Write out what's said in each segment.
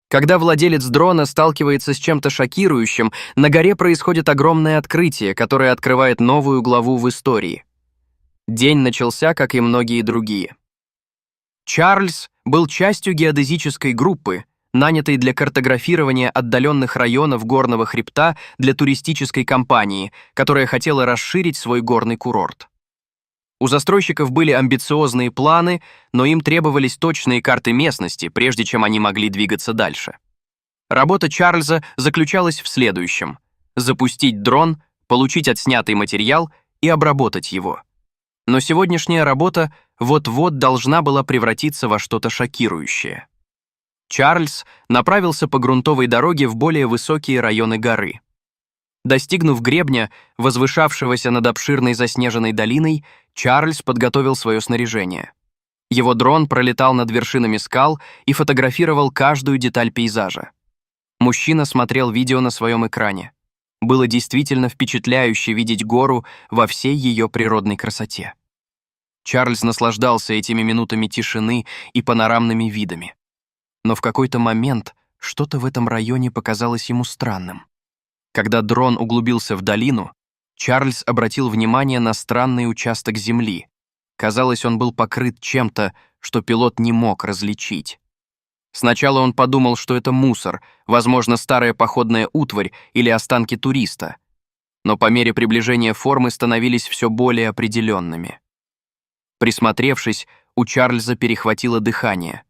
Когда владелец дрона сталкивается с чем-то шокирующим, на горе происходит огромное открытие, которое открывает новую главу в истории. День начался, как и многие другие. Чарльз был частью геодезической группы, нанятой для картографирования отдаленных районов горного хребта для туристической компании, которая хотела расширить свой горный курорт. У застройщиков были амбициозные планы, но им требовались точные карты местности, прежде чем они могли двигаться дальше. Работа Чарльза заключалась в следующем: запустить дрон, получить отснятый материал и обработать его. Но сегодняшняя работа вот-вот должна была превратиться во что-то шокирующее. Чарльз направился по грунтовой дороге в более высокие районы горы. Достигнув гребня, возвышавшегося над обширной заснеженной долиной, Чарльз подготовил свое снаряжение. Его дрон пролетал над вершинами скал и фотографировал каждую деталь пейзажа. Мужчина смотрел видео на своем экране. Было действительно впечатляюще видеть гору во всей ее природной красоте. Чарльз наслаждался этими минутами тишины и панорамными видами. Но в какой-то момент что-то в этом районе показалось ему странным. Когда дрон углубился в долину, Чарльз обратил внимание на странный участок земли. Казалось, он был покрыт чем-то, что пилот не мог различить. Сначала он подумал, что это мусор, возможно, старая походная утварь или останки туриста. Но по мере приближения формы становились все более определенными. Присмотревшись, у Чарльза перехватило дыхание.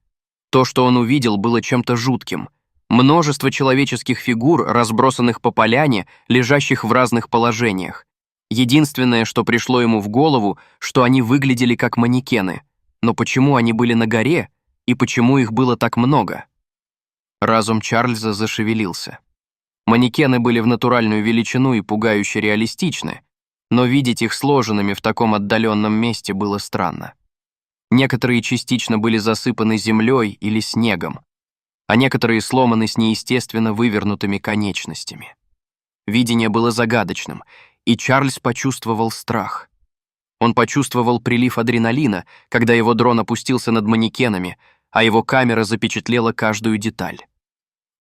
То, что он увидел, было чем-то жутким. Множество человеческих фигур, разбросанных по поляне, лежащих в разных положениях. Единственное, что пришло ему в голову, что они выглядели как манекены. Но почему они были на горе, и почему их было так много? Разум Чарльза зашевелился. Манекены были в натуральную величину и пугающе реалистичны, но видеть их сложенными в таком отдаленном месте было странно. Некоторые частично были засыпаны землей или снегом, а некоторые сломаны с неестественно вывернутыми конечностями. Видение было загадочным, и Чарльз почувствовал страх. Он почувствовал прилив адреналина, когда его дрон опустился над манекенами, а его камера запечатлела каждую деталь.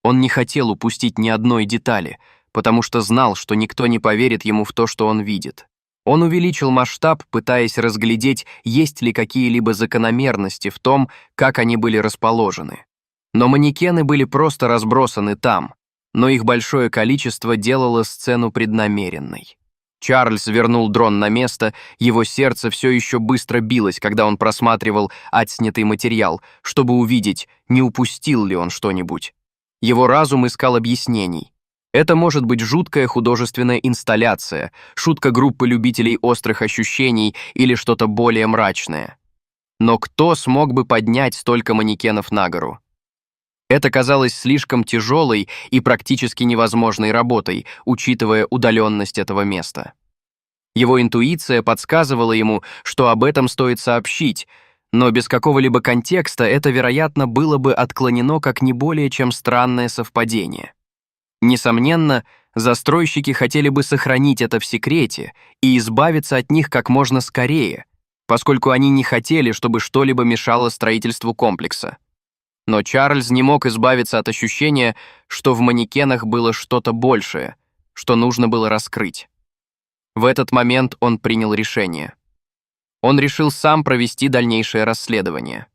Он не хотел упустить ни одной детали, потому что знал, что никто не поверит ему в то, что он видит. Он увеличил масштаб, пытаясь разглядеть, есть ли какие-либо закономерности в том, как они были расположены. Но манекены были просто разбросаны там, но их большое количество делало сцену преднамеренной. Чарльз вернул дрон на место, его сердце все еще быстро билось, когда он просматривал отснятый материал, чтобы увидеть, не упустил ли он что-нибудь. Его разум искал объяснений. Это может быть жуткая художественная инсталляция, шутка группы любителей острых ощущений или что-то более мрачное. Но кто смог бы поднять столько манекенов на гору? Это казалось слишком тяжелой и практически невозможной работой, учитывая удаленность этого места. Его интуиция подсказывала ему, что об этом стоит сообщить, но без какого-либо контекста это, вероятно, было бы отклонено как не более чем странное совпадение. Несомненно, застройщики хотели бы сохранить это в секрете и избавиться от них как можно скорее, поскольку они не хотели, чтобы что-либо мешало строительству комплекса. Но Чарльз не мог избавиться от ощущения, что в манекенах было что-то большее, что нужно было раскрыть. В этот момент он принял решение. Он решил сам провести дальнейшее расследование.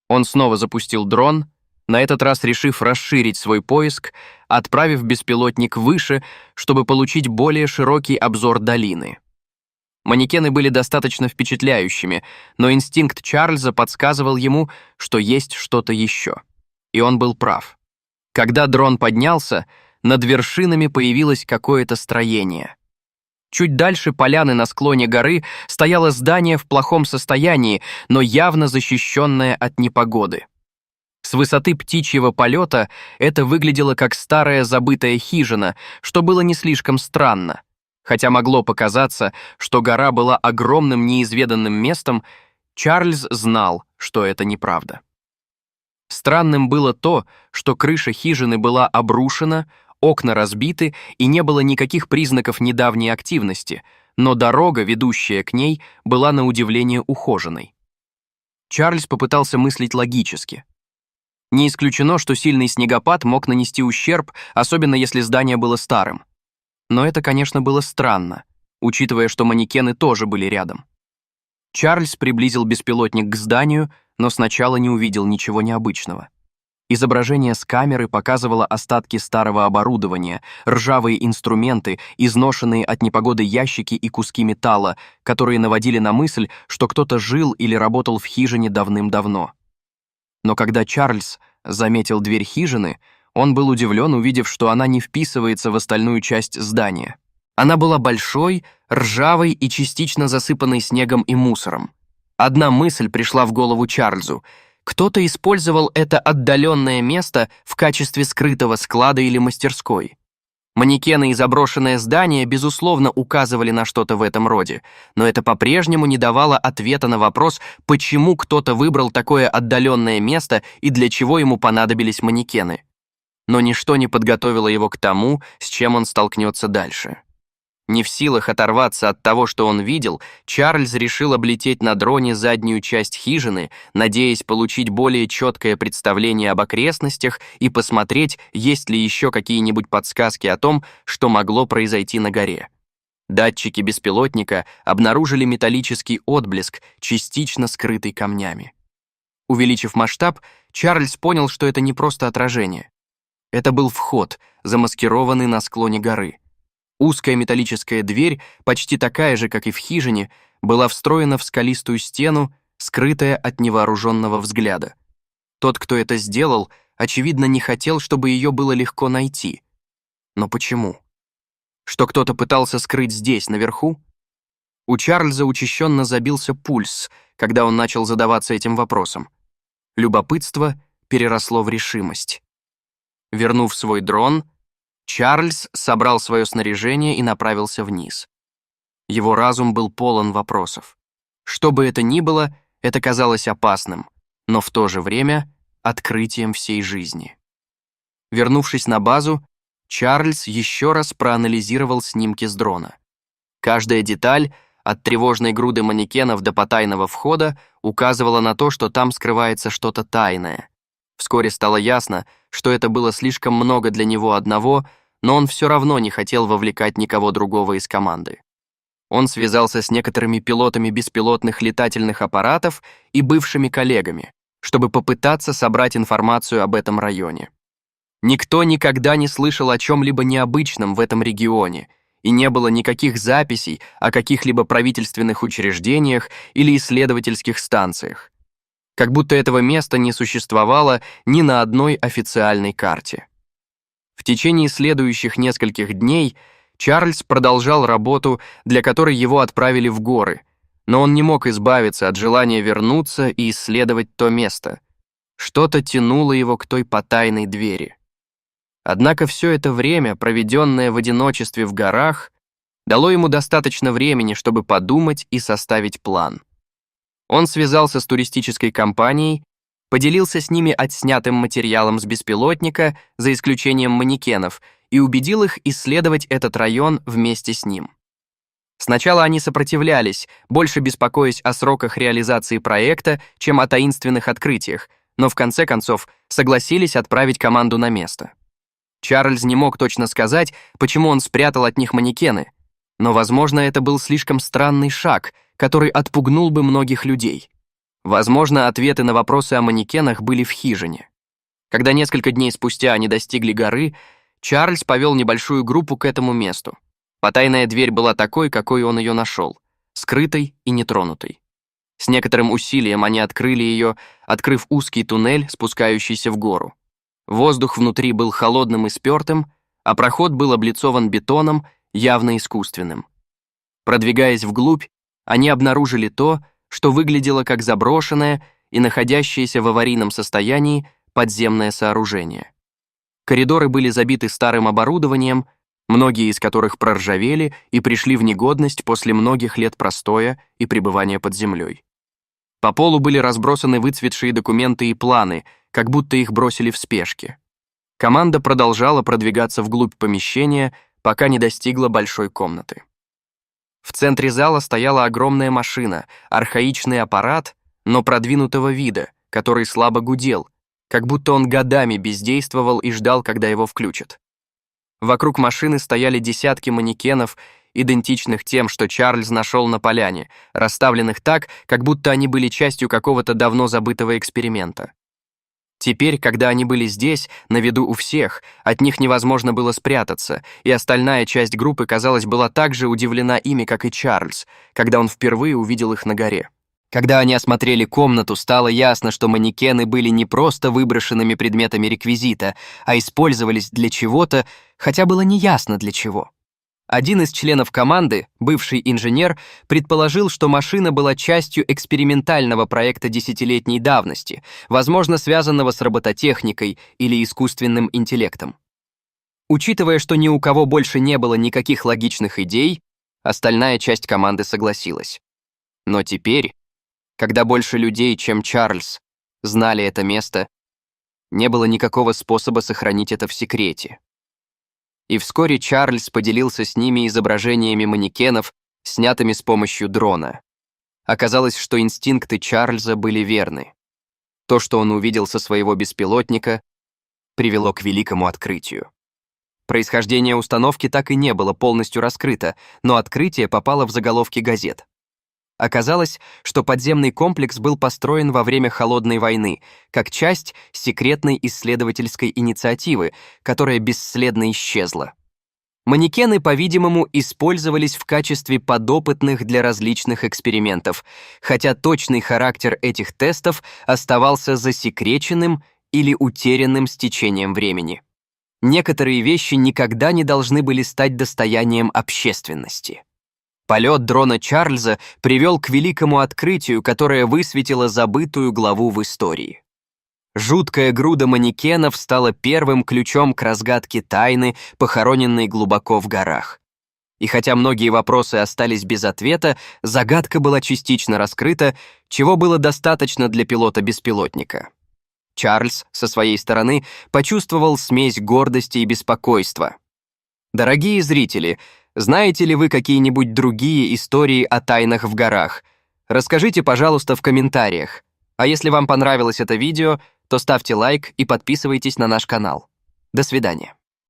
Он снова запустил дрон, на этот раз решив расширить свой поиск, отправив беспилотник выше, чтобы получить более широкий обзор долины. Манекены были достаточно впечатляющими, но инстинкт Чарльза подсказывал ему, что есть что-то еще. И он был прав. Когда дрон поднялся, над вершинами появилось какое-то строение. Чуть дальше поляны на склоне горы стояло здание в плохом состоянии, но явно защищенное от непогоды. С высоты птичьего полета это выглядело как старая забытая хижина, что было не слишком странно. Хотя могло показаться, что гора была огромным неизведанным местом, Чарльз знал, что это неправда. Странным было то, что крыша хижины была обрушена, окна разбиты и не было никаких признаков недавней активности, но дорога, ведущая к ней, была на удивление ухоженной. Чарльз попытался мыслить логически. Не исключено, что сильный снегопад мог нанести ущерб, особенно если здание было старым. Но это, конечно, было странно, учитывая, что манекены тоже были рядом. Чарльз приблизил беспилотник к зданию, но сначала не увидел ничего необычного. Изображение с камеры показывало остатки старого оборудования, ржавые инструменты, изношенные от непогоды ящики и куски металла, которые наводили на мысль, что кто-то жил или работал в хижине давным-давно. Но когда Чарльз заметил дверь хижины, он был удивлен, увидев, что она не вписывается в остальную часть здания. Она была большой, ржавой и частично засыпанной снегом и мусором. Одна мысль пришла в голову Чарльзу. Кто-то использовал это отдаленное место в качестве скрытого склада или мастерской. Манекены и заброшенное здание, безусловно, указывали на что-то в этом роде, но это по-прежнему не давало ответа на вопрос, почему кто-то выбрал такое отдаленное место и для чего ему понадобились манекены. Но ничто не подготовило его к тому, с чем он столкнется дальше. Не в силах оторваться от того, что он видел, Чарльз решил облететь на дроне заднюю часть хижины, надеясь получить более четкое представление об окрестностях и посмотреть, есть ли еще какие-нибудь подсказки о том, что могло произойти на горе. Датчики беспилотника обнаружили металлический отблеск, частично скрытый камнями. Увеличив масштаб, Чарльз понял, что это не просто отражение. Это был вход, замаскированный на склоне горы. Узкая металлическая дверь, почти такая же, как и в хижине, была встроена в скалистую стену, скрытая от невооруженного взгляда. Тот, кто это сделал, очевидно, не хотел, чтобы ее было легко найти. Но почему? Что кто-то пытался скрыть здесь, наверху? У Чарльза учащенно забился пульс, когда он начал задаваться этим вопросом. Любопытство переросло в решимость. Вернув свой дрон, Чарльз собрал свое снаряжение и направился вниз. Его разум был полон вопросов. Что бы это ни было, это казалось опасным, но в то же время открытием всей жизни. Вернувшись на базу, Чарльз еще раз проанализировал снимки с дрона. Каждая деталь, от тревожной груды манекенов до потайного входа, указывала на то, что там скрывается что-то тайное. Вскоре стало ясно, что это было слишком много для него одного, но он все равно не хотел вовлекать никого другого из команды. Он связался с некоторыми пилотами беспилотных летательных аппаратов и бывшими коллегами, чтобы попытаться собрать информацию об этом районе. Никто никогда не слышал о чем-либо необычном в этом регионе, и не было никаких записей о каких-либо правительственных учреждениях или исследовательских станциях. Как будто этого места не существовало ни на одной официальной карте. В течение следующих нескольких дней Чарльз продолжал работу, для которой его отправили в горы, но он не мог избавиться от желания вернуться и исследовать то место. Что-то тянуло его к той потайной двери. Однако все это время, проведенное в одиночестве в горах, дало ему достаточно времени, чтобы подумать и составить план. Он связался с туристической компанией, поделился с ними отснятым материалом с беспилотника, за исключением манекенов, и убедил их исследовать этот район вместе с ним. Сначала они сопротивлялись, больше беспокоясь о сроках реализации проекта, чем о таинственных открытиях, но в конце концов согласились отправить команду на место. Чарльз не мог точно сказать, почему он спрятал от них манекены, но, возможно, это был слишком странный шаг, который отпугнул бы многих людей. Возможно, ответы на вопросы о манекенах были в хижине. Когда несколько дней спустя они достигли горы, Чарльз повел небольшую группу к этому месту. Потайная дверь была такой, какой он ее нашел, скрытой и нетронутой. С некоторым усилием они открыли ее, открыв узкий туннель, спускающийся в гору. Воздух внутри был холодным и спертым, а проход был облицован бетоном, явно искусственным. Продвигаясь вглубь, они обнаружили то, что выглядело как заброшенное и находящееся в аварийном состоянии подземное сооружение. Коридоры были забиты старым оборудованием, многие из которых проржавели и пришли в негодность после многих лет простоя и пребывания под землей. По полу были разбросаны выцветшие документы и планы, как будто их бросили в спешке. Команда продолжала продвигаться вглубь помещения, пока не достигла большой комнаты. В центре зала стояла огромная машина, архаичный аппарат, но продвинутого вида, который слабо гудел, как будто он годами бездействовал и ждал, когда его включат. Вокруг машины стояли десятки манекенов, идентичных тем, что Чарльз нашел на поляне, расставленных так, как будто они были частью какого-то давно забытого эксперимента. Теперь, когда они были здесь, на виду у всех, от них невозможно было спрятаться, и остальная часть группы, казалось, была так же удивлена ими, как и Чарльз, когда он впервые увидел их на горе. Когда они осмотрели комнату, стало ясно, что манекены были не просто выброшенными предметами реквизита, а использовались для чего-то, хотя было неясно для чего. Один из членов команды, бывший инженер, предположил, что машина была частью экспериментального проекта десятилетней давности, возможно, связанного с робототехникой или искусственным интеллектом. Учитывая, что ни у кого больше не было никаких логичных идей, остальная часть команды согласилась. Но теперь, когда больше людей, чем Чарльз, знали это место, не было никакого способа сохранить это в секрете. И вскоре Чарльз поделился с ними изображениями манекенов, снятыми с помощью дрона. Оказалось, что инстинкты Чарльза были верны. То, что он увидел со своего беспилотника, привело к великому открытию. Происхождение установки так и не было полностью раскрыто, но открытие попало в заголовки газет. Оказалось, что подземный комплекс был построен во время Холодной войны, как часть секретной исследовательской инициативы, которая бесследно исчезла. Манекены, по-видимому, использовались в качестве подопытных для различных экспериментов, хотя точный характер этих тестов оставался засекреченным или утерянным с течением времени. Некоторые вещи никогда не должны были стать достоянием общественности. Полет дрона Чарльза привел к великому открытию, которое высветило забытую главу в истории. Жуткая груда манекенов стала первым ключом к разгадке тайны, похороненной глубоко в горах. И хотя многие вопросы остались без ответа, загадка была частично раскрыта, чего было достаточно для пилота-беспилотника. Чарльз, со своей стороны, почувствовал смесь гордости и беспокойства. Дорогие зрители, знаете ли вы какие-нибудь другие истории о тайнах в горах? Расскажите, пожалуйста, в комментариях. А если вам понравилось это видео, то ставьте лайк и подписывайтесь на наш канал. До свидания.